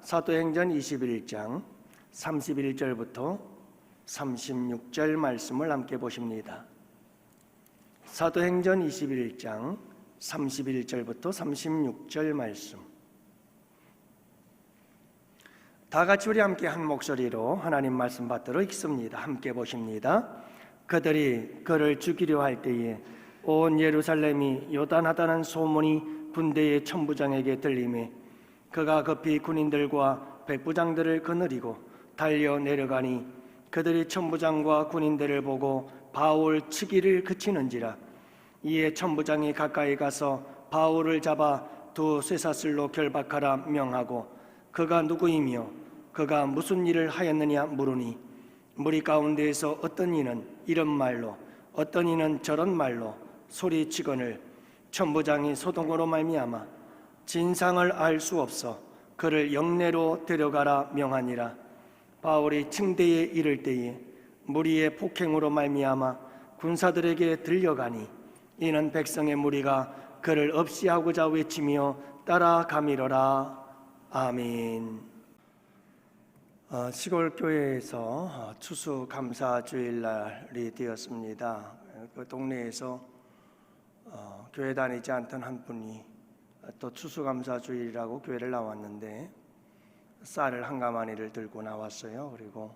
사도행전 21장 31절부터 36절 말씀을 함께 보십니다. 사도행전 21장 31절부터 36절 말씀. 다 같이 우리 함께 한 목소리로 하나님 말씀 받들어 읽습니다. 함께 보십니다. 그들이 그를 죽이려 할 때에 온 예루살렘이 요단하다는 소문이 군대의 천부장에게 들리매 그가 급히 군인들과 백부장들을 거느리고 달려 내려가니 그들이 천부장과 군인들을 보고 바울 치기를 그치는지라. 이에 천부장이 가까이 가서 바울을 잡아 두 쇠사슬로 결박하라 명하고 그가 누구이며 그가 무슨 일을 하였느냐 물으니 무리 가운데에서 어떤 이는 이런 말로 어떤 이는 저런 말로 소리치거늘 천부장이 소동으로 말미암아 진상을 알 수 없어 그를 영내로 데려가라 명하니라. 바울이 층대에 이를 때에 무리의 폭행으로 말미암아 군사들에게 들려가니 이는 백성의 무리가 그를 없이하고자 외치며 따라가미러라. 아멘. 시골교회에서 추수감사주일날이 되었습니다. 그 동네에서 교회 다니지 않던 한 분이 또 추수감사주일이라고 교회를 나왔는데 쌀을 한 가마니를 들고 나왔어요. 그리고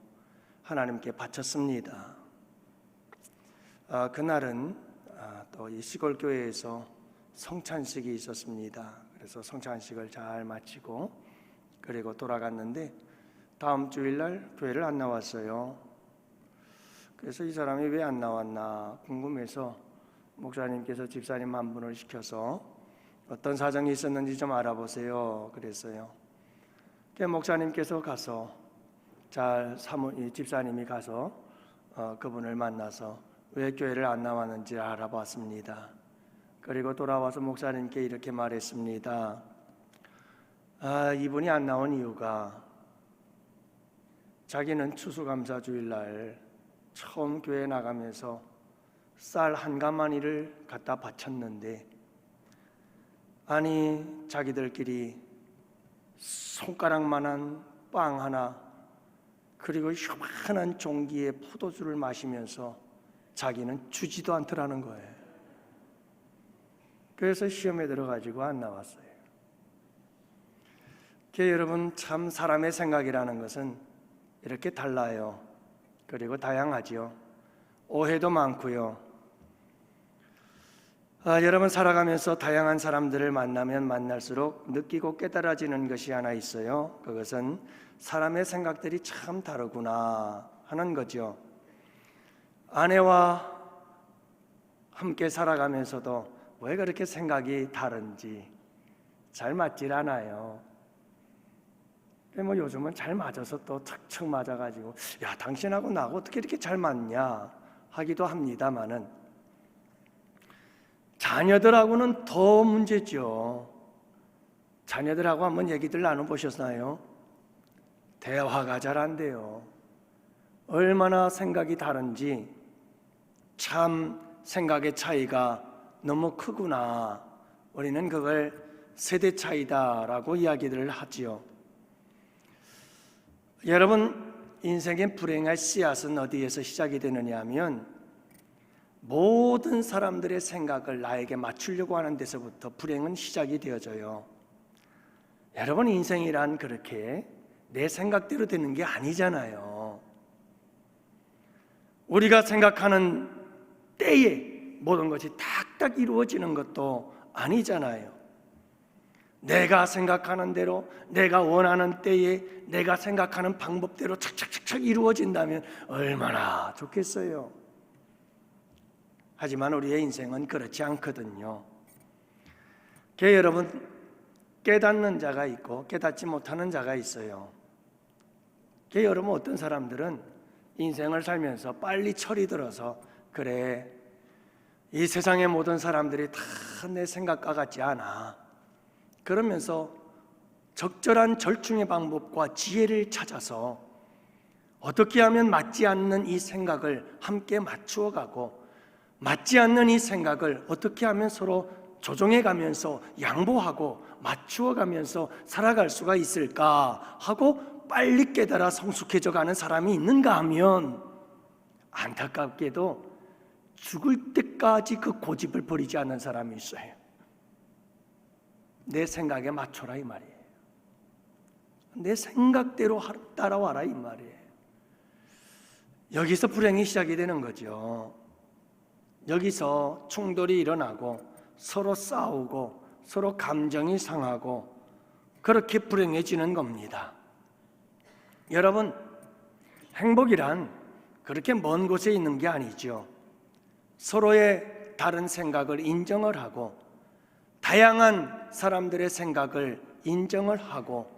하나님께 바쳤습니다. 그날은 또 이 시골교회에서 성찬식이 있었습니다. 그래서 성찬식을 잘 마치고 그리고 돌아갔는데 다음 주일날 교회를 안 나왔어요. 그래서 이 사람이 왜 안 나왔나 궁금해서 목사님께서 집사님 한 분을 시켜서 어떤 사정이 있었는지 좀 알아보세요 그랬어요. 목사님께서 가서 집사님이 가서 그분을 만나서 왜 교회를 안 나왔는지 알아봤습니다. 그리고 돌아와서 목사님께 이렇게 말했습니다. 이분이 안 나온 이유가 자기는 추수감사주일날 처음 교회 나가면서 쌀 한 가마니를 갖다 바쳤는데 아니 자기들끼리 손가락만한 빵 하나 그리고 요만한 종기에 포도주를 마시면서 자기는 주지도 않더라는 거예요. 그래서 시험에 들어가지고 안 나왔어요. 여러분, 참 사람의 생각이라는 것은 이렇게 달라요. 그리고 다양하지요. 오해도 많고요. 여러분, 살아가면서 다양한 사람들을 만나면 만날수록 느끼고 깨달아지는 것이 하나 있어요. 그것은 사람의 생각들이 참 다르구나 하는 거죠. 아내와 함께 살아가면서도 왜 그렇게 생각이 다른지 잘 맞질 않아요. 요즘은 잘 맞아서 또 척척 맞아가지고 야 당신하고 나하고 어떻게 이렇게 잘 맞냐 하기도 합니다마는 자녀들하고는 더 문제죠. 자녀들하고 한번 얘기들 나눠보셨나요? 대화가 잘 안 돼요. 얼마나 생각이 다른지 참 생각의 차이가 너무 크구나. 우리는 그걸 세대 차이다라고 이야기를 하지요. 여러분, 인생의 불행의 씨앗은 어디에서 시작이 되느냐 하면 모든 사람들의 생각을 나에게 맞추려고 하는 데서부터 불행은 시작이 되어져요. 여러분, 인생이란 그렇게 내 생각대로 되는 게 아니잖아요. 우리가 생각하는 때에 모든 것이 딱딱 이루어지는 것도 아니잖아요. 내가 생각하는 대로 내가 원하는 때에 내가 생각하는 방법대로 착착착착 이루어진다면 얼마나 좋겠어요. 하지만 우리의 인생은 그렇지 않거든요. 여러분, 깨닫는 자가 있고 깨닫지 못하는 자가 있어요. 여러분, 어떤 사람들은 인생을 살면서 빨리 철이 들어서 그래 이 세상의 모든 사람들이 다 내 생각과 같지 않아 그러면서 적절한 절충의 방법과 지혜를 찾아서 어떻게 하면 맞지 않는 이 생각을 함께 맞추어가고 맞지 않는 이 생각을 어떻게 하면 서로 조정해가면서 양보하고 맞추어가면서 살아갈 수가 있을까 하고 빨리 깨달아 성숙해져 가는 사람이 있는가 하면 안타깝게도 죽을 때까지 그 고집을 버리지 않는 사람이 있어요. 내 생각에 맞춰라 이 말이에요. 내 생각대로 따라와라 이 말이에요. 여기서 불행이 시작이 되는 거죠. 여기서 충돌이 일어나고 서로 싸우고 서로 감정이 상하고 그렇게 불행해지는 겁니다. 여러분, 행복이란 그렇게 먼 곳에 있는 게 아니죠. 서로의 다른 생각을 인정을 하고 다양한 사람들의 생각을 인정을 하고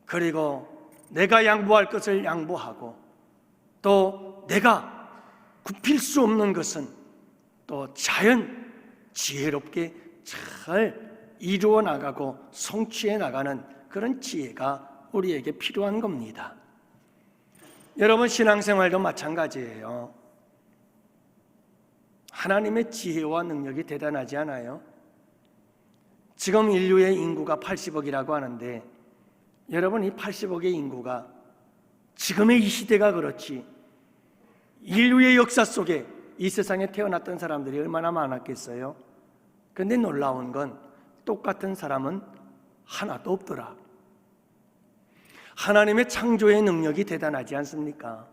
그리고 내가 양보할 것을 양보하고 또 내가 굽힐 수 없는 것은 또 자연 지혜롭게 잘 이루어 나가고 성취해 나가는 그런 지혜가 우리에게 필요한 겁니다. 여러분, 신앙생활도 마찬가지예요. 하나님의 지혜와 능력이 대단하지 않아요? 지금 인류의 인구가 80억이라고 하는데 여러분, 이 80억의 인구가 지금의 이 시대가 그렇지 인류의 역사 속에 이 세상에 태어났던 사람들이 얼마나 많았겠어요? 그런데 놀라운 건 똑같은 사람은 하나도 없더라. 하나님의 창조의 능력이 대단하지 않습니까?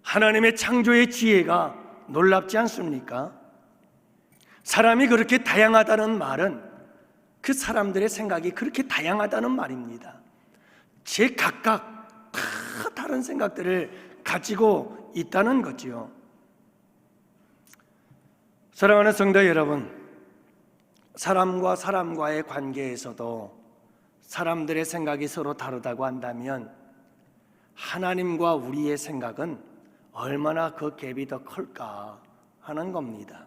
하나님의 창조의 지혜가 놀랍지 않습니까? 사람이 그렇게 다양하다는 말은 그 사람들의 생각이 그렇게 다양하다는 말입니다. 제각각 다 다른 생각들을 가지고 있다는 거지요. 사랑하는 성도 여러분, 사람과 사람과의 관계에서도 사람들의 생각이 서로 다르다고 한다면 하나님과 우리의 생각은 얼마나 그 갭이 더 클까 하는 겁니다.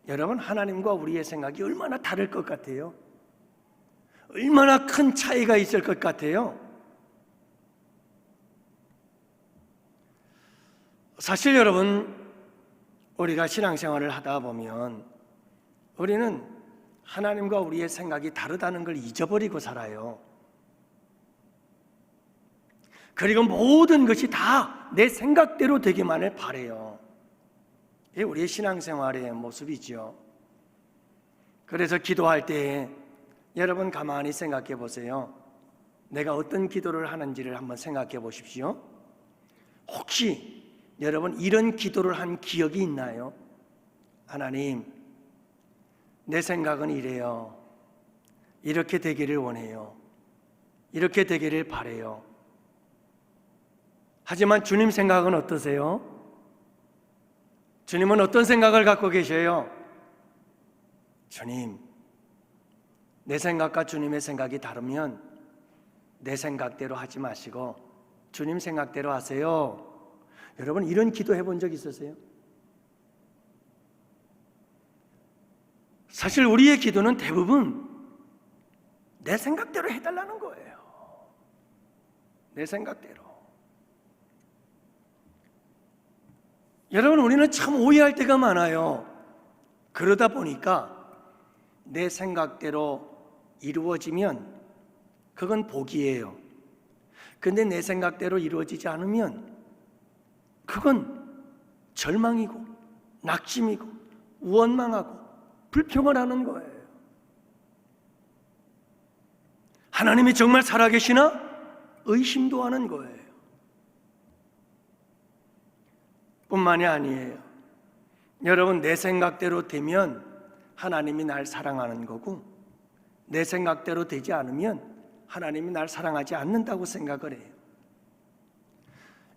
여러분, 하나님과 우리의 생각이 얼마나 다를 것 같아요? 얼마나 큰 차이가 있을 것 같아요? 사실 여러분, 우리가 신앙생활을 하다 보면 우리는 하나님과 우리의 생각이 다르다는 걸 잊어버리고 살아요. 그리고 모든 것이 다 내 생각대로 되기만을 바라요. 이게 우리의 신앙생활의 모습이죠. 그래서 기도할 때 여러분 가만히 생각해 보세요. 내가 어떤 기도를 하는지를 한번 생각해 보십시오. 혹시 여러분 이런 기도를 한 기억이 있나요? 하나님, 내 생각은 이래요. 이렇게 되기를 원해요. 이렇게 되기를 바라요. 하지만 주님 생각은 어떠세요? 주님은 어떤 생각을 갖고 계셔요? 주님, 내 생각과 주님의 생각이 다르면 내 생각대로 하지 마시고 주님 생각대로 하세요. 여러분, 이런 기도 해본 적 있으세요? 사실 우리의 기도는 대부분 내 생각대로 해달라는 거예요. 내 생각대로. 여러분, 우리는 참 오해할 때가 많아요. 그러다 보니까 내 생각대로 이루어지면 그건 복이에요. 근데 내 생각대로 이루어지지 않으면 그건 절망이고 낙심이고 원망하고 불평을 하는 거예요. 하나님이 정말 살아계시나? 의심도 하는 거예요. 뿐만이 아니에요. 여러분, 내 생각대로 되면 하나님이 날 사랑하는 거고 내 생각대로 되지 않으면 하나님이 날 사랑하지 않는다고 생각을 해요.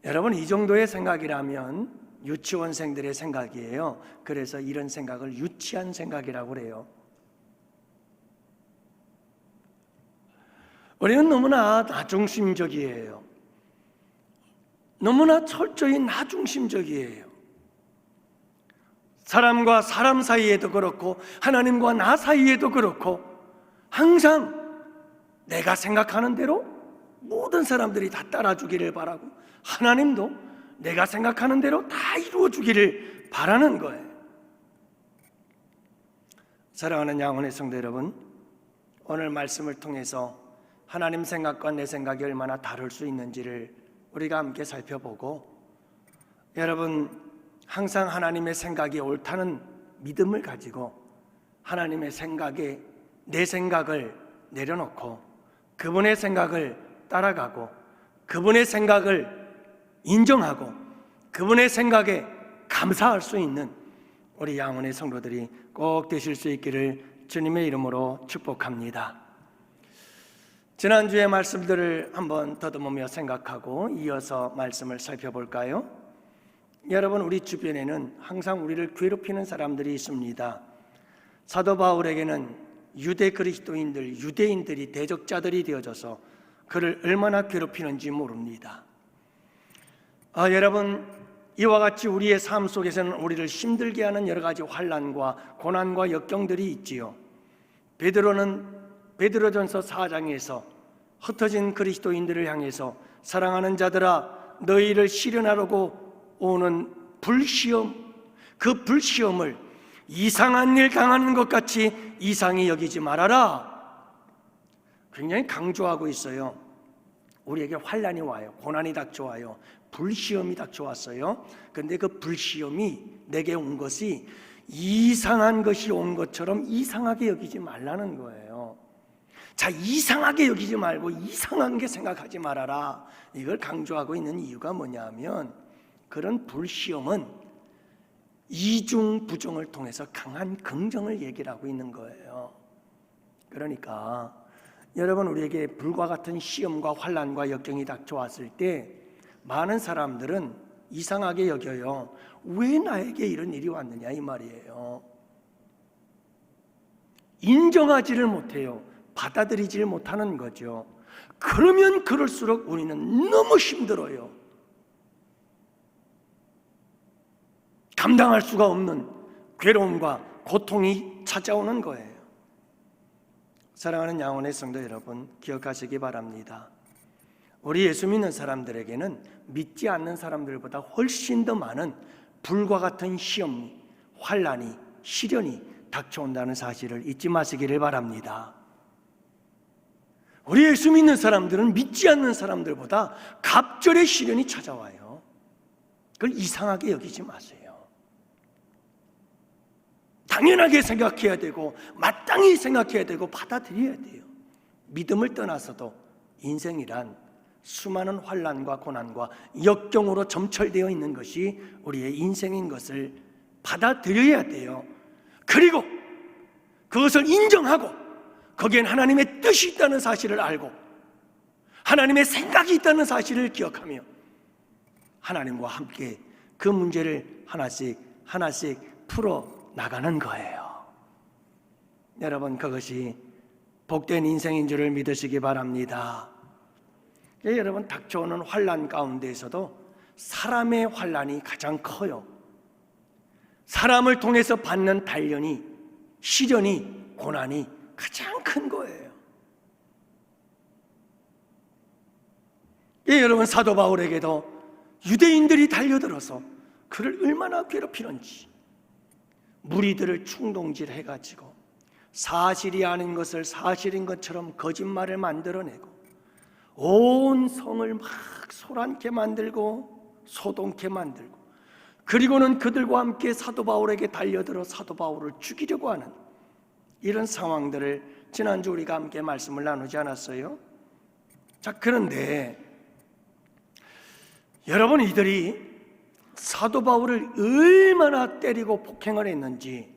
여러분, 이 정도의 생각이라면 유치원생들의 생각이에요. 그래서 이런 생각을 유치한 생각이라고 그래요. 우리는 너무나 나중심적이에요. 너무나 철저히 나중심적이에요. 사람과 사람 사이에도 그렇고 하나님과 나 사이에도 그렇고 항상 내가 생각하는 대로 모든 사람들이 다 따라주기를 바라고 하나님도 내가 생각하는 대로 다 이루어주기를 바라는 거예요. 사랑하는 양혼의 성도 여러분, 오늘 말씀을 통해서 하나님 생각과 내 생각이 얼마나 다를 수 있는지를 우리가 함께 살펴보고, 여러분 항상 하나님의 생각이 옳다는 믿음을 가지고 하나님의 생각에 내 생각을 내려놓고 그분의 생각을 따라가고 그분의 생각을 인정하고 그분의 생각에 감사할 수 있는 우리 양혼의 성도들이 꼭 되실 수 있기를 주님의 이름으로 축복합니다. 지난주의 말씀들을 한번 더듬으며 생각하고 이어서 말씀을 살펴볼까요? 여러분, 우리 주변에는 항상 우리를 괴롭히는 사람들이 있습니다. 사도 바울에게는 유대 그리스도인들, 유대인들이 대적자들이 되어져서 그를 얼마나 괴롭히는지 모릅니다. 여러분, 이와 같이 우리의 삶 속에서는 우리를 힘들게 하는 여러 가지 환난과 고난과 역경들이 있지요. 베드로전서 4장에서 흩어진 그리스도인들을 향해서 사랑하는 자들아, 너희를 시련하려고 오는 불시험, 그 불시험을 이상한 일 당하는 것 같이 이상히 여기지 말아라. 굉장히 강조하고 있어요. 우리에게 환난이 와요. 고난이 닥쳐와요. 불시험이 닥쳐왔어요. 그런데 그 불시험이 내게 온 것이 이상한 것이 온 것처럼 이상하게 여기지 말라는 거예요. 자, 이상하게 여기지 말고 이상한 게 생각하지 말아라. 이걸 강조하고 있는 이유가 뭐냐면, 그런 불시험은 이중 부정을 통해서 강한 긍정을 얘기를 하고 있는 거예요. 그러니까 여러분, 우리에게 불과 같은 시험과 환난과 역경이 닥쳐왔을 때 많은 사람들은 이상하게 여겨요. 왜 나에게 이런 일이 왔느냐, 이 말이에요. 인정하지를 못해요. 받아들이지를 못하는 거죠. 그러면 그럴수록 우리는 너무 힘들어요. 감당할 수가 없는 괴로움과 고통이 찾아오는 거예요. 사랑하는 양혼의 성도 여러분, 기억하시기 바랍니다. 우리 예수 믿는 사람들에게는 믿지 않는 사람들보다 훨씬 더 많은 불과 같은 시험, 환난이, 시련이 닥쳐온다는 사실을 잊지 마시기를 바랍니다. 우리 예수 믿는 사람들은 믿지 않는 사람들보다 갑절의 시련이 찾아와요. 그걸 이상하게 여기지 마세요. 당연하게 생각해야 되고 마땅히 생각해야 되고 받아들여야 돼요. 믿음을 떠나서도 인생이란 수많은 환난과 고난과 역경으로 점철되어 있는 것이 우리의 인생인 것을 받아들여야 돼요. 그리고 그것을 인정하고 거기엔 하나님의 뜻이 있다는 사실을 알고 하나님의 생각이 있다는 사실을 기억하며 하나님과 함께 그 문제를 하나씩 풀어 나가는 거예요. 여러분, 그것이 복된 인생인 줄을 믿으시기 바랍니다. 여러분, 닥쳐오는 환난 가운데에서도 사람의 환난이 가장 커요. 사람을 통해서 받는 단련이, 시련이, 고난이 가장 큰 거예요. 여러분, 사도 바울에게도 유대인들이 달려들어서 그를 얼마나 괴롭히는지, 무리들을 충동질해가지고 사실이 아닌 것을 사실인 것처럼 거짓말을 만들어내고 온 성을 막 소란케 만들고 소동케 만들고, 그리고는 그들과 함께 사도 바울에게 달려들어 사도 바울을 죽이려고 하는 이런 상황들을 지난주 우리가 함께 말씀을 나누지 않았어요? 자, 그런데 여러분, 이들이 사도 바울을 얼마나 때리고 폭행을 했는지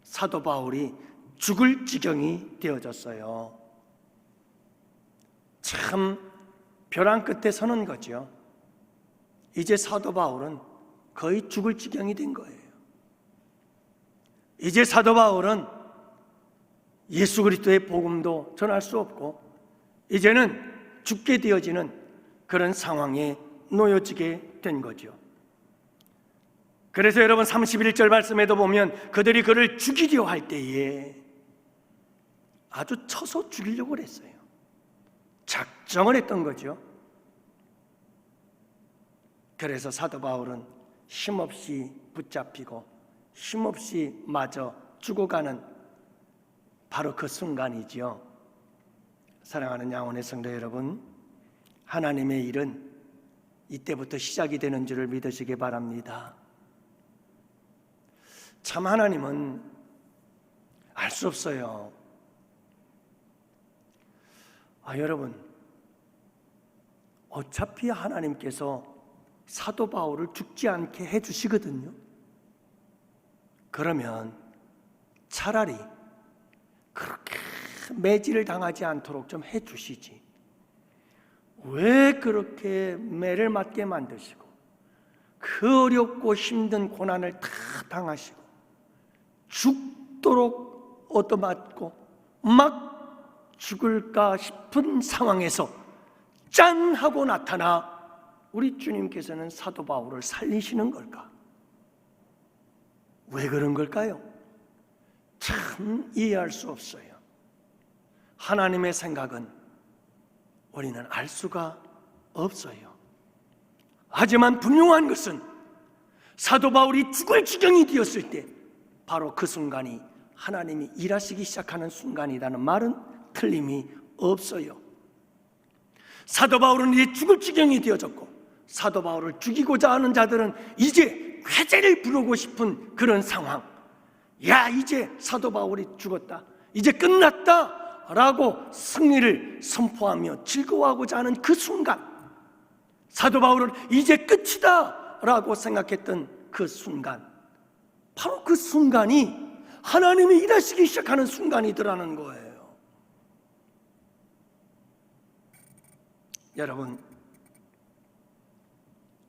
사도 바울이 죽을 지경이 되어졌어요. 참 벼랑 끝에 서는 거죠. 이제 사도 바울은 거의 죽을 지경이 된 거예요. 이제 사도 바울은 예수 그리스도의 복음도 전할 수 없고 이제는 죽게 되어지는 그런 상황에 놓여지게 된 거죠. 그래서 여러분, 31절 말씀에도 보면 그들이 그를 죽이려 할 때에 아주 쳐서 죽이려고 했어요. 작정을 했던 거죠. 그래서 사도 바울은 힘없이 붙잡히고 힘없이 마저 죽어가는 바로 그 순간이지요. 사랑하는 양혼의 성도 여러분, 하나님의 일은 이때부터 시작이 되는 줄을 믿으시기 바랍니다. 참 하나님은 알 수 없어요. 여러분, 어차피 하나님께서 사도 바울을 죽지 않게 해주시거든요. 그러면 차라리 그렇게 매질을 당하지 않도록 좀 해주시지. 왜 그렇게 매를 맞게 만드시고 그 어렵고 힘든 고난을 다 당하시고 죽도록 얻어맞고 막 죽을까 싶은 상황에서 짠 하고 나타나 우리 주님께서는 사도 바울을 살리시는 걸까? 왜 그런 걸까요? 참 이해할 수 없어요. 하나님의 생각은 우리는 알 수가 없어요. 하지만 분명한 것은 사도 바울이 죽을 지경이 되었을 때 바로 그 순간이 하나님이 일하시기 시작하는 순간이라는 말은 틀림이 없어요. 사도 바울은 이제 죽을 지경이 되어졌고 사도 바울을 죽이고자 하는 자들은 이제 회개를 부르고 싶은 그런 상황. 야, 이제 사도 바울이 죽었다, 이제 끝났다 라고 승리를 선포하며 즐거워하고자 하는 그 순간, 사도 바울은 이제 끝이다 라고 생각했던 그 순간, 바로 그 순간이 하나님이 일하시기 시작하는 순간이더라는 거예요. 여러분,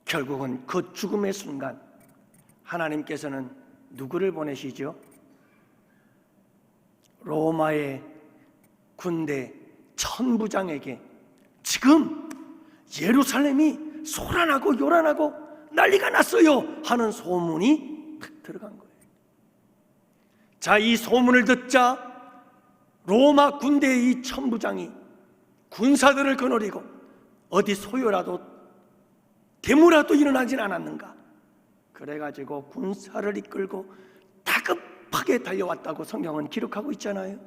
결국은 그 죽음의 순간 하나님께서는 누구를 보내시죠? 로마의 군대 천부장에게 지금 예루살렘이 소란하고 요란하고 난리가 났어요 하는 소문이 탁 들어간 거예요. 자, 이 소문을 듣자 로마 군대의 이 천부장이 군사들을 거느리고 어디 소요라도 데모라도 일어나진 않았는가? 그래가지고 군사를 이끌고 다급하게 달려왔다고 성경은 기록하고 있잖아요.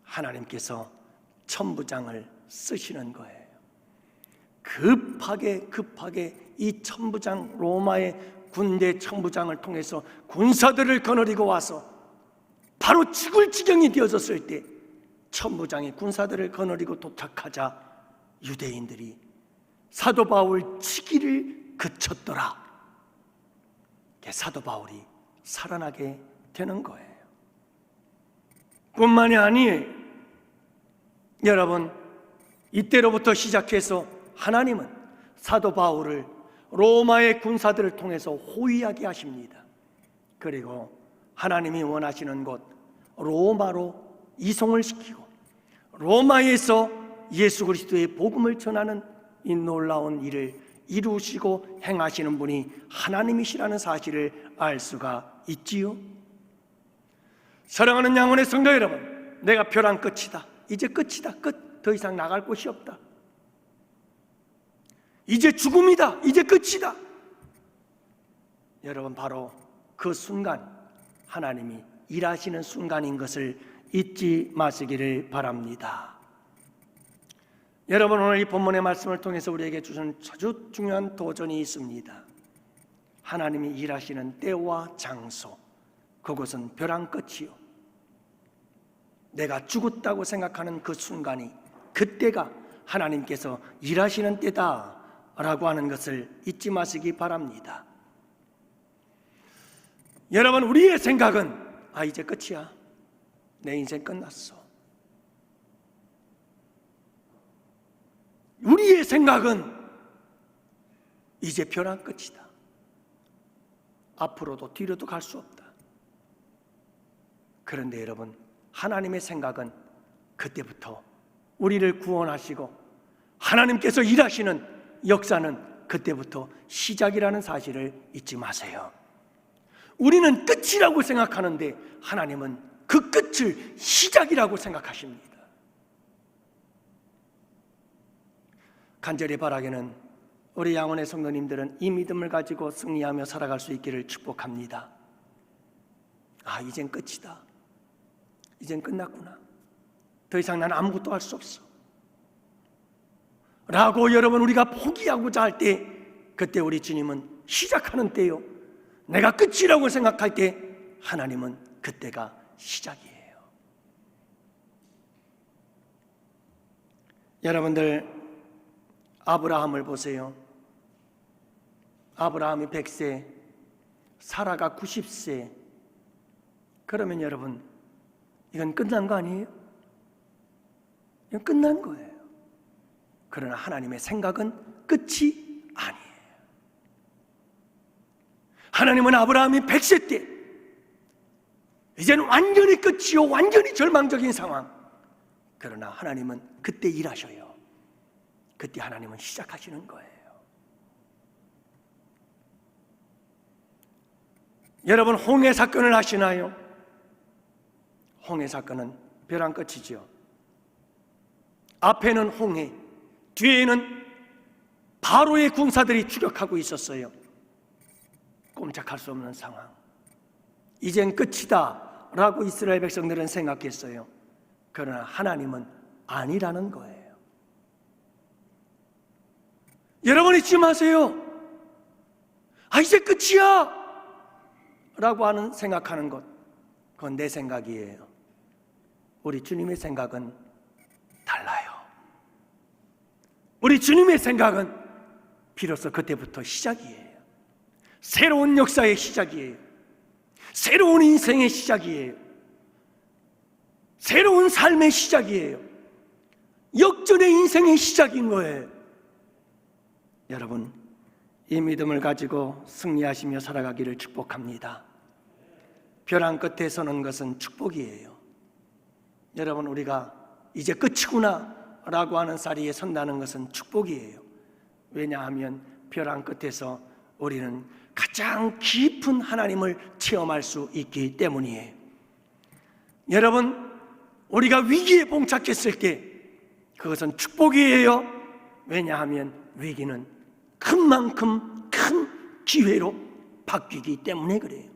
하나님께서 천부장을 쓰시는 거예요. 급하게 이 천부장, 로마의 군대 천부장을 통해서 군사들을 거느리고 와서 바로 죽을 지경이 되어졌을 때 천부장이 군사들을 거느리고 도착하자 유대인들이 사도 바울 치기를 그쳤더라. 사도 바울이 살아나게 되는 거예요. 뿐만이 아니에요. 여러분, 이때로부터 시작해서 하나님은 사도 바울을 로마의 군사들을 통해서 호위하게 하십니다. 그리고 하나님이 원하시는 곳 로마로 이송을 시키고 로마에서 예수 그리스도의 복음을 전하는 이 놀라운 일을 이루시고 행하시는 분이 하나님이시라는 사실을 알 수가 있지요. 사랑하는 양혼의 성도 여러분, 내가 벼랑 끝이다, 이제 끝이다, 끝, 더 이상 나갈 곳이 없다, 이제 죽음이다, 이제 끝이다. 여러분, 바로 그 순간 하나님이 일하시는 순간인 것을 잊지 마시기를 바랍니다. 여러분, 오늘 이 본문의 말씀을 통해서 우리에게 주신 아주 중요한 도전이 있습니다. 하나님이 일하시는 때와 장소, 그것은 벼랑 끝이요, 내가 죽었다고 생각하는 그 순간이, 그때가 하나님께서 일하시는 때다 라고 하는 것을 잊지 마시기 바랍니다. 여러분, 우리의 생각은 이제 끝이야, 내 인생 끝났어. 우리의 생각은 이제 벼랑 끝이다, 앞으로도 뒤로도 갈 수 없다. 그런데 여러분, 하나님의 생각은 그때부터 우리를 구원하시고 하나님께서 일하시는 역사는 그때부터 시작이라는 사실을 잊지 마세요. 우리는 끝이라고 생각하는데 하나님은 그 끝을 시작이라고 생각하십니다. 간절히 바라기는 우리 양원의 성도님들은 이 믿음을 가지고 승리하며 살아갈 수 있기를 축복합니다. 이젠 끝이다, 이젠 끝났구나. 더 이상 난 아무것도 할 수 없어 라고 여러분 우리가 포기하고자 할 때, 그때 우리 주님은 시작하는 때요, 내가 끝이라고 생각할 때 하나님은 그때가 시작이에요. 여러분들 아브라함을 보세요. 아브라함이 100세, 사라가 90세. 그러면 여러분 이건 끝난 거 아니에요? 이건 끝난 거예요. 그러나 하나님의 생각은 끝이 아니에요. 하나님은 아브라함이 100세 때 이제는 완전히 끝이요, 완전히 절망적인 상황. 그러나 하나님은 그때 일하셔요. 그때 하나님은 시작하시는 거예요. 여러분 홍해 사건을 아시나요? 홍해 사건은 벼랑 끝이죠. 앞에는 홍해, 뒤에는 바로의 군사들이 추격하고 있었어요. 꼼짝할 수 없는 상황. 이젠 끝이다 라고 이스라엘 백성들은 생각했어요. 그러나 하나님은 아니라는 거예요. 여러분 잊지 마세요. 이제 끝이야 라고 생각하는 것, 그건 내 생각이에요. 우리 주님의 생각은 달라요. 우리 주님의 생각은 비로소 그때부터 시작이에요. 새로운 역사의 시작이에요. 새로운 인생의 시작이에요. 새로운 삶의 시작이에요. 역전의 인생의 시작인 거예요. 여러분, 이 믿음을 가지고 승리하시며 살아가기를 축복합니다. 벼랑 끝에 서는 것은 축복이에요. 여러분, 우리가 이제 끝이구나 라고 하는 자리에 선다는 것은 축복이에요. 왜냐하면 벼랑 끝에서 우리는 가장 깊은 하나님을 체험할 수 있기 때문이에요. 여러분, 우리가 위기에 봉착했을 때 그것은 축복이에요. 왜냐하면 위기는 큰 만큼 큰 기회로 바뀌기 때문에 그래요.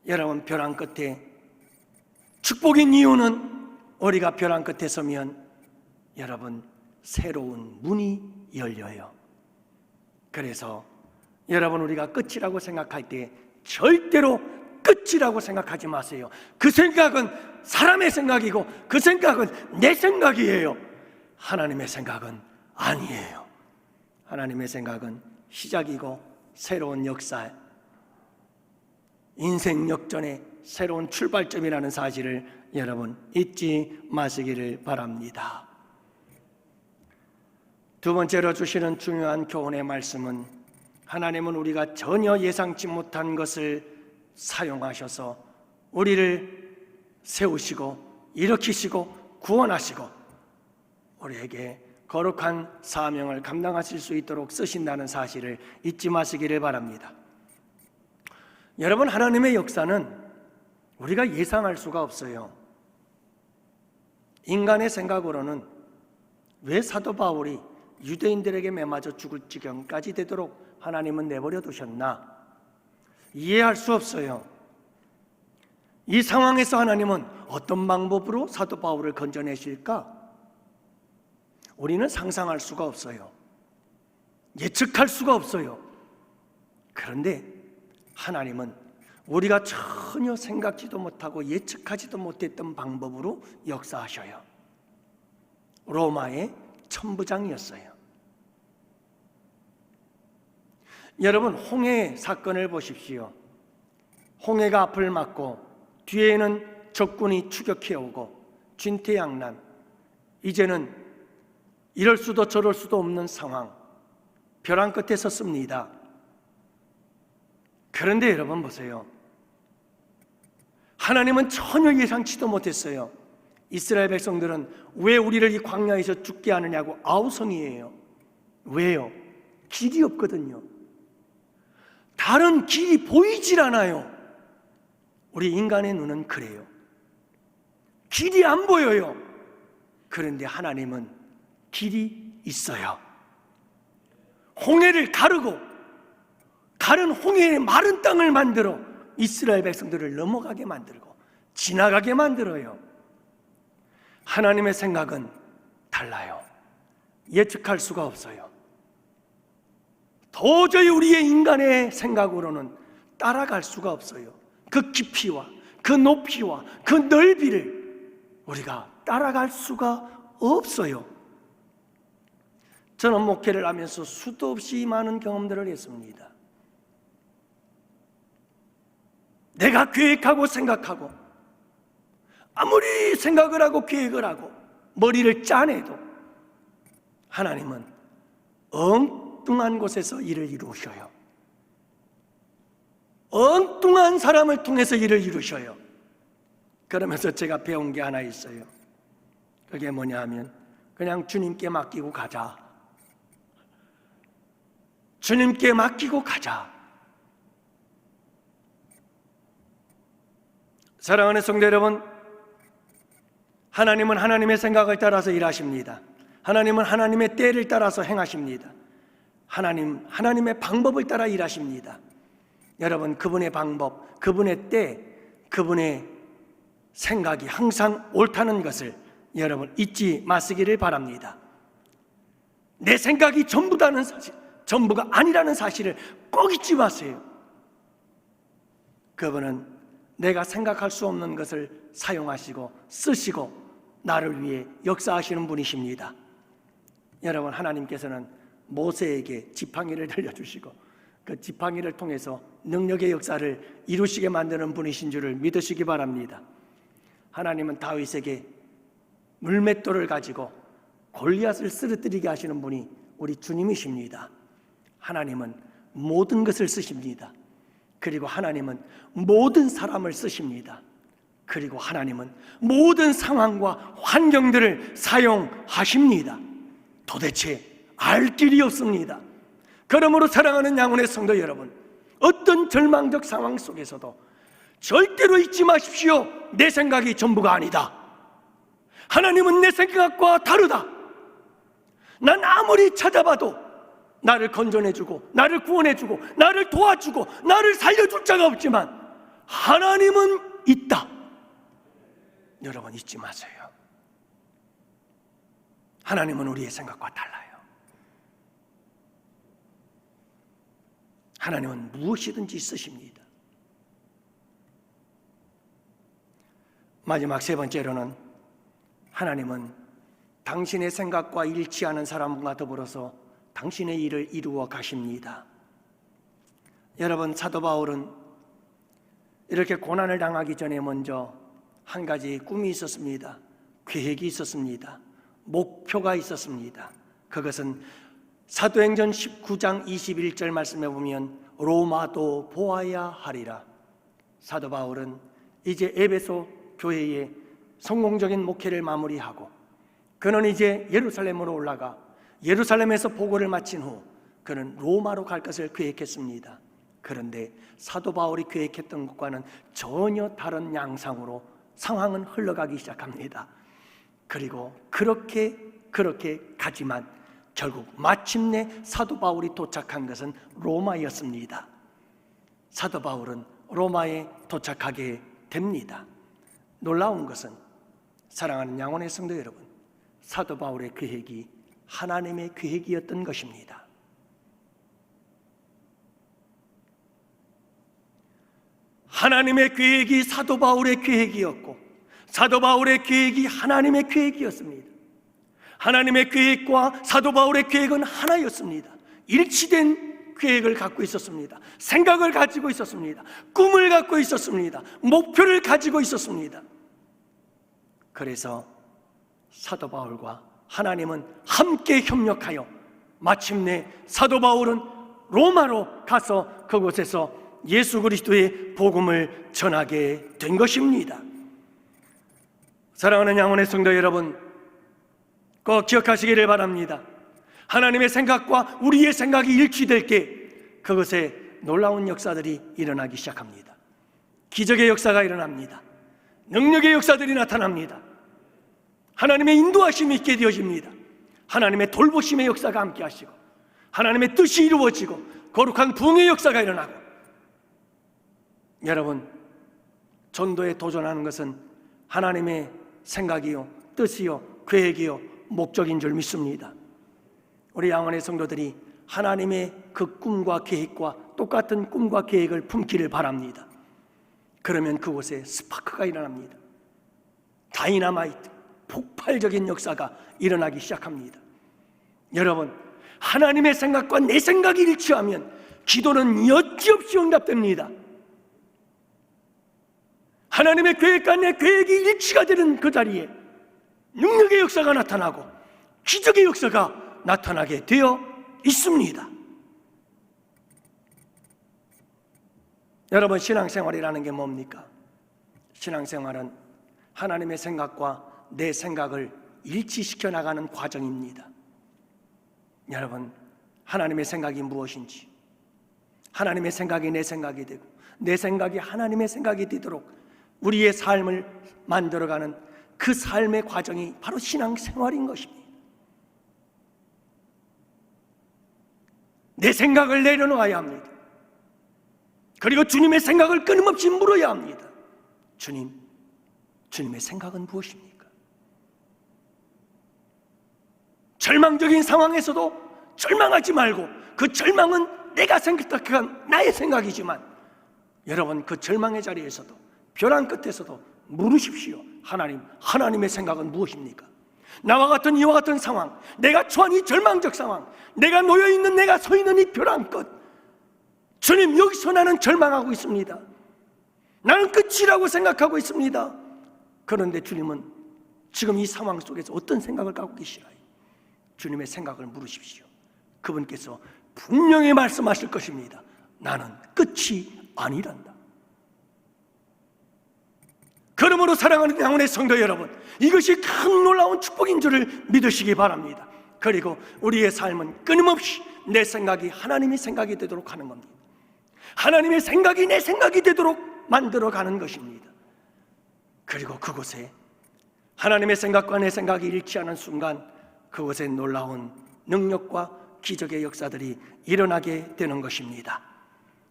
여러분, 벼랑 끝에 축복인 이유는 우리가 벼랑 끝에 서면 여러분 새로운 문이 열려요. 그래서 여러분 우리가 끝이라고 생각할 때 절대로 끝이라고 생각하지 마세요. 그 생각은 사람의 생각이고 그 생각은 내 생각이에요. 하나님의 생각은 아니에요. 하나님의 생각은 시작이고 새로운 역사, 인생 역전의 새로운 출발점이라는 사실을 여러분 잊지 마시기를 바랍니다. 두 번째로 주시는 중요한 교훈의 말씀은 하나님은 우리가 전혀 예상치 못한 것을 사용하셔서 우리를 세우시고 일으키시고 구원하시고 우리에게 거룩한 사명을 감당하실 수 있도록 쓰신다는 사실을 잊지 마시기를 바랍니다. 여러분, 하나님의 역사는 우리가 예상할 수가 없어요. 인간의 생각으로는 왜 사도 바울이 유대인들에게 매맞아 죽을 지경까지 되도록 하나님은 내버려 두셨나? 이해할 수 없어요. 이 상황에서 하나님은 어떤 방법으로 사도 바울을 건져내실까? 우리는 상상할 수가 없어요. 예측할 수가 없어요. 그런데 하나님은 우리가 전혀 생각지도 못하고 예측하지도 못했던 방법으로 역사하셔요. 로마의 천부장이었어요. 여러분, 홍해 사건을 보십시오. 홍해가 앞을 막고 뒤에는 적군이 추격해오고 진퇴양난, 이제는 이럴 수도 저럴 수도 없는 상황, 벼랑 끝에 섰습니다. 그런데 여러분 보세요. 하나님은 전혀 예상치도 못했어요. 이스라엘 백성들은 왜 우리를 이 광야에서 죽게 하느냐고 아우성이에요. 왜요? 길이 없거든요. 다른 길이 보이질 않아요. 우리 인간의 눈은 그래요. 길이 안 보여요. 그런데 하나님은 길이 있어요. 홍해를 가르고 가른 홍해의 마른 땅을 만들어 이스라엘 백성들을 넘어가게 만들고 지나가게 만들어요. 하나님의 생각은 달라요. 예측할 수가 없어요. 도저히 우리의 인간의 생각으로는 따라갈 수가 없어요. 그 깊이와 그 높이와 그 넓이를 우리가 따라갈 수가 없어요. 저는 목회를 하면서 수도 없이 많은 경험들을 했습니다. 내가 계획하고 생각하고 아무리 생각을 하고 계획을 하고 머리를 짜내도 하나님은 엉뚱한 곳에서 일을 이루셔요. 엉뚱한 사람을 통해서 일을 이루셔요. 그러면서 제가 배운 게 하나 있어요. 그게 뭐냐 하면 그냥 주님께 맡기고 가자. 주님께 맡기고 가자. 사랑하는 성도 여러분, 하나님은 하나님의 생각을 따라서 일하십니다. 하나님은 하나님의 때를 따라서 행하십니다. 하나님의 방법을 따라 일하십니다. 여러분, 그분의 방법, 그분의 때, 그분의 생각이 항상 옳다는 것을 여러분 잊지 마시기를 바랍니다. 내 생각이 전부다는 사실, 전부가 아니라는 사실을 꼭 잊지 마세요. 그분은 내가 생각할 수 없는 것을 사용하시고 쓰시고 나를 위해 역사하시는 분이십니다. 여러분, 하나님께서는 모세에게 지팡이를 들려주시고 그 지팡이를 통해서 능력의 역사를 이루시게 만드는 분이신 줄을 믿으시기 바랍니다. 하나님은 다윗에게 물맷돌을 가지고 골리앗을 쓰러뜨리게 하시는 분이 우리 주님이십니다. 하나님은 모든 것을 쓰십니다. 그리고 하나님은 모든 사람을 쓰십니다. 그리고 하나님은 모든 상황과 환경들을 사용하십니다. 도대체 알 길이 없습니다. 그러므로 사랑하는 양훈의 성도 여러분, 어떤 절망적 상황 속에서도 절대로 잊지 마십시오. 내 생각이 전부가 아니다. 하나님은 내 생각과 다르다. 난 아무리 찾아봐도 나를 건져내주고 나를 구원해주고 나를 도와주고 나를 살려줄 자가 없지만 하나님은 있다. 여러분, 잊지 마세요. 하나님은 우리의 생각과 달라요. 하나님은 무엇이든지 쓰십니다. 마지막 세 번째로는 하나님은 당신의 생각과 일치하는 사람과 더불어서 당신의 일을 이루어 가십니다. 여러분, 사도 바울은 이렇게 고난을 당하기 전에 먼저 한 가지 꿈이 있었습니다. 계획이 있었습니다. 목표가 있었습니다. 그것은 사도행전 19장 21절 말씀에 보면 로마도 보아야 하리라. 사도 바울은 이제 에베소 교회의 성공적인 목회를 마무리하고 그는 이제 예루살렘으로 올라가 예루살렘에서 보고를 마친 후 그는 로마로 갈 것을 계획했습니다. 그런데 사도 바울이 계획했던 것과는 전혀 다른 양상으로 상황은 흘러가기 시작합니다. 그리고 그렇게 가지만 결국 마침내 사도 바울이 도착한 것은 로마였습니다. 사도 바울은 로마에 도착하게 됩니다. 놀라운 것은 사랑하는 양원의 성도 여러분, 사도 바울의 계획이 하나님의 계획이었던 것입니다. 하나님의 계획이 사도 바울의 계획이었고 사도 바울의 계획이 하나님의 계획이었습니다. 하나님의 계획과 사도 바울의 계획은 하나였습니다. 일치된 계획을 갖고 있었습니다. 생각을 가지고 있었습니다. 꿈을 갖고 있었습니다. 목표를 가지고 있었습니다. 그래서 사도 바울과 하나님은 함께 협력하여 마침내 사도 바울은 로마로 가서 그곳에서 예수 그리스도의 복음을 전하게 된 것입니다. 사랑하는 양원의 성도 여러분, 꼭 기억하시기를 바랍니다. 하나님의 생각과 우리의 생각이 일치될 때 그것에 놀라운 역사들이 일어나기 시작합니다. 기적의 역사가 일어납니다. 능력의 역사들이 나타납니다. 하나님의 인도하심이 있게 되어집니다. 하나님의 돌보심의 역사가 함께 하시고 하나님의 뜻이 이루어지고 거룩한 부흥의 역사가 일어나고, 여러분, 전도에 도전하는 것은 하나님의 생각이요, 뜻이요, 계획이요, 목적인 줄 믿습니다. 우리 양원의 성도들이 하나님의 그 꿈과 계획과 똑같은 꿈과 계획을 품기를 바랍니다. 그러면 그곳에 스파크가 일어납니다. 다이너마이트, 폭발적인 역사가 일어나기 시작합니다. 여러분, 하나님의 생각과 내 생각이 일치하면 기도는 여지없이 응답됩니다. 하나님의 계획과 내 계획이 일치가 되는 그 자리에 능력의 역사가 나타나고 기적의 역사가 나타나게 되어 있습니다. 여러분, 신앙생활이라는 게 뭡니까? 신앙생활은 하나님의 생각과 내 생각을 일치시켜 나가는 과정입니다. 여러분, 하나님의 생각이 무엇인지, 하나님의 생각이 내 생각이 되고 내 생각이 하나님의 생각이 되도록 우리의 삶을 만들어가는 그 삶의 과정이 바로 신앙생활인 것입니다. 내 생각을 내려놓아야 합니다. 그리고 주님의 생각을 끊임없이 물어야 합니다. 주님의 생각은 무엇입니까? 절망적인 상황에서도 절망하지 말고, 그 절망은 내가 생각한 나의 생각이지만 여러분, 그 절망의 자리에서도 벼랑 끝에서도 물으십시오. 하나님의 생각은 무엇입니까? 나와 같은 이와 같은 상황, 내가 처한 이 절망적 상황, 내가 놓여있는, 내가 서있는 이 벼랑 끝, 주님, 여기서 나는 절망하고 있습니다. 나는 끝이라고 생각하고 있습니다. 그런데 주님은 지금 이 상황 속에서 어떤 생각을 갖고 계시나요? 주님의 생각을 물으십시오. 그분께서 분명히 말씀하실 것입니다. 나는 끝이 아니란다. 그러므로 사랑하는 양원의 성도 여러분, 이것이 큰 놀라운 축복인 줄을 믿으시기 바랍니다. 그리고 우리의 삶은 끊임없이 내 생각이 하나님의 생각이 되도록 하는 겁니다. 하나님의 생각이 내 생각이 되도록 만들어가는 것입니다. 그리고 그곳에 하나님의 생각과 내 생각이 일치하는 순간 그곳에 놀라운 능력과 기적의 역사들이 일어나게 되는 것입니다.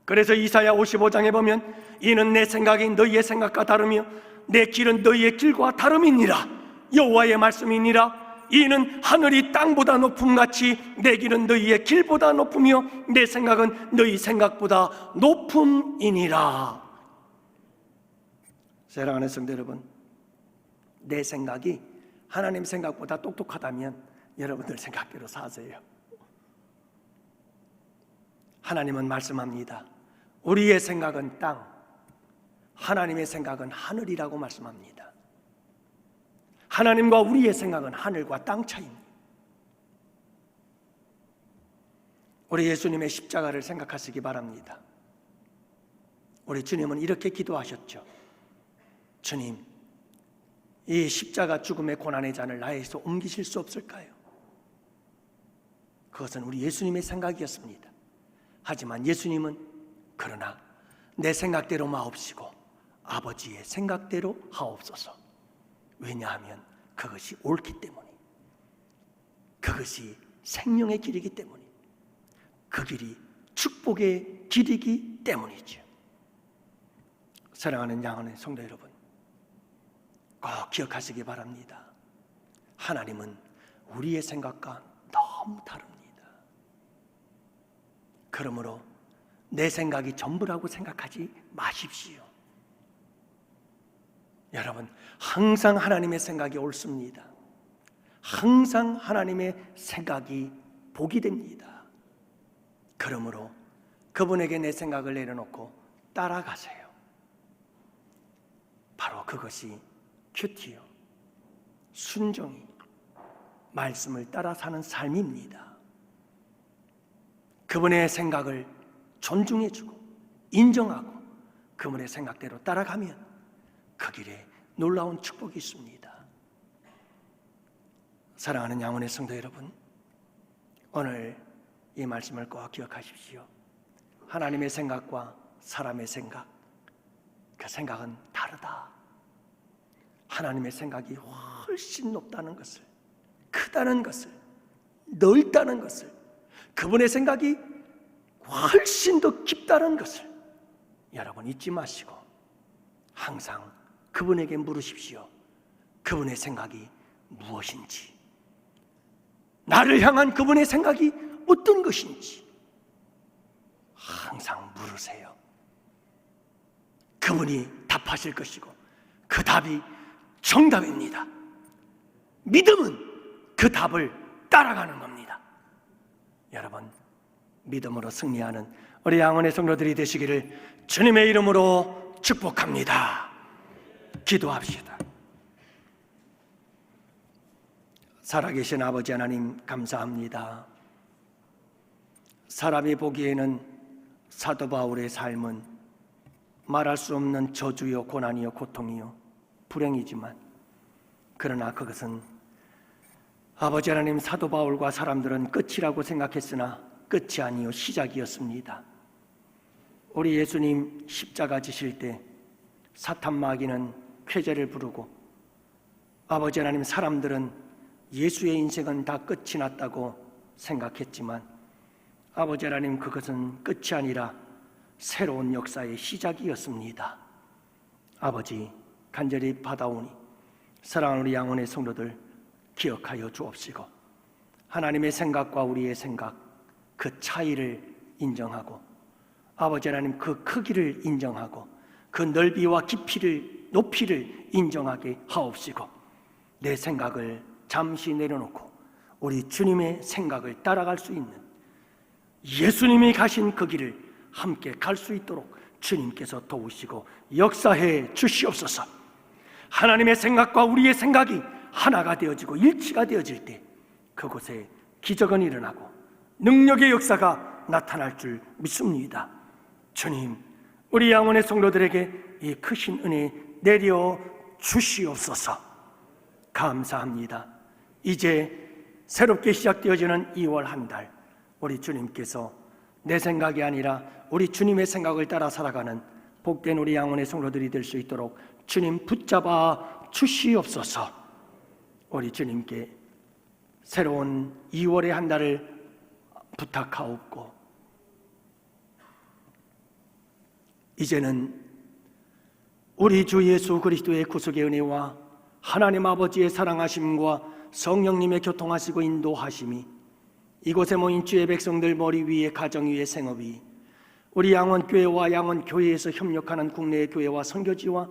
그래서 이사야 55장에 보면 이는 내 생각이 너희의 생각과 다르며 내 길은 너희의 길과 다름이니라. 여호와의 말씀이니라. 이는 하늘이 땅보다 높음같이 내 길은 너희의 길보다 높으며 내 생각은 너희 생각보다 높음이니라. 사랑하는 성도 여러분, 내 생각이 하나님 생각보다 똑똑하다면 여러분들 생각대로 사세요. 하나님은 말씀합니다. 우리의 생각은 땅, 하나님의 생각은 하늘이라고 말씀합니다. 하나님과 우리의 생각은 하늘과 땅 차이입니다. 우리 예수님의 십자가를 생각하시기 바랍니다. 우리 주님은 이렇게 기도하셨죠. 주님, 이 십자가 죽음의 고난의 잔을 나에게서 옮기실 수 없을까요? 그것은 우리 예수님의 생각이었습니다. 하지만 예수님은 그러나 내 생각대로 마옵시고 아버지의 생각대로 하옵소서. 왜냐하면 그것이 옳기 때문에, 그것이 생명의 길이기 때문에, 그 길이 축복의 길이기 때문이죠. 사랑하는 양원의 성도 여러분, 꼭 기억하시기 바랍니다. 하나님은 우리의 생각과 너무 다릅니다. 그러므로 내 생각이 전부라고 생각하지 마십시오. 여러분, 항상 하나님의 생각이 옳습니다. 항상 하나님의 생각이 복이 됩니다. 그러므로 그분에게 내 생각을 내려놓고 따라가세요. 바로 그것이 큐티요, 순종이, 말씀을 따라 사는 삶입니다. 그분의 생각을 존중해주고 인정하고 그분의 생각대로 따라가면 그 길에 놀라운 축복이 있습니다. 사랑하는 양원의 성도 여러분, 오늘 이 말씀을 꼭 기억하십시오. 하나님의 생각과 사람의 생각, 그 생각은 다르다. 하나님의 생각이 훨씬 높다는 것을, 크다는 것을, 넓다는 것을, 그분의 생각이 훨씬 더 깊다는 것을 여러분 잊지 마시고 항상 그분에게 물으십시오. 그분의 생각이 무엇인지, 나를 향한 그분의 생각이 어떤 것인지 항상 물으세요. 그분이 답하실 것이고 그 답이 정답입니다. 믿음은 그 답을 따라가는 겁니다. 여러분, 믿음으로 승리하는 우리 양원의 성도들이 되시기를 주님의 이름으로 축복합니다. 기도합시다. 살아계신 아버지 하나님, 감사합니다. 사람이 보기에는 사도 바울의 삶은 말할 수 없는 저주요 고난이요 고통이요 불행이지만, 그러나 그것은 아버지 하나님, 사도 바울과 사람들은 끝이라고 생각했으나 끝이 아니요 시작이었습니다. 우리 예수님 십자가 지실 때 사탄 마귀는 쾌재를 부르고, 아버지 하나님, 사람들은 예수의 인생은 다 끝이 났다고 생각했지만, 아버지 하나님, 그것은 끝이 아니라 새로운 역사의 시작이었습니다. 아버지, 간절히 받아오니 사랑하는 우리 양원의 성도들 기억하여 주옵시고, 하나님의 생각과 우리의 생각, 그 차이를 인정하고, 아버지 하나님, 그 크기를 인정하고, 그 넓이와 깊이를, 높이를 인정하게 하옵시고, 내 생각을 잠시 내려놓고 우리 주님의 생각을 따라갈 수 있는, 예수님이 가신 그 길을 함께 갈 수 있도록 주님께서 도우시고 역사해 주시옵소서. 하나님의 생각과 우리의 생각이 하나가 되어지고 일치가 되어질 때 그곳에 기적은 일어나고 능력의 역사가 나타날 줄 믿습니다. 주님, 우리 양원의 성도들에게 이 크신 은혜 내려 주시옵소서. 감사합니다. 이제 새롭게 시작되어지는 2월 한 달, 우리 주님께서 내 생각이 아니라 우리 주님의 생각을 따라 살아가는 복된 우리 양원의 성도들이 될 수 있도록 주님 붙잡아 주시옵소서. 우리 주님께 새로운 2월의 한 달을 부탁하옵고, 이제는 우리 주 예수 그리스도의 구속의 은혜와 하나님 아버지의 사랑하심과 성령님의 교통하시고 인도하심이 이곳에 모인 주의 백성들 머리 위에, 가정 위에, 생업이, 우리 양원교회와 양원교회에서 협력하는 국내의 교회와 선교지와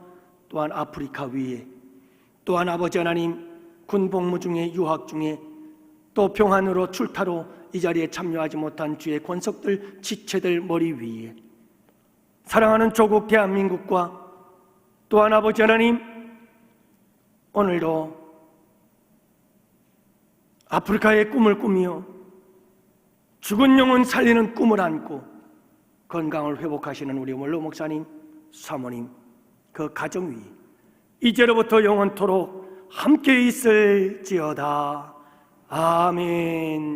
또한 아프리카 위에, 또한 아버지 하나님, 군복무 중에, 유학 중에, 또 평안으로 출타로 이 자리에 참여하지 못한 주의 권속들, 지체들 머리 위에, 사랑하는 조국 대한민국과 또한 아버지 하나님, 오늘도 아프리카의 꿈을 꾸며 죽은 영혼 살리는 꿈을 안고 건강을 회복하시는 우리 원로 목사님, 사모님, 그 가정 위 이제로부터 영원토록 함께 있을지어다. 아멘.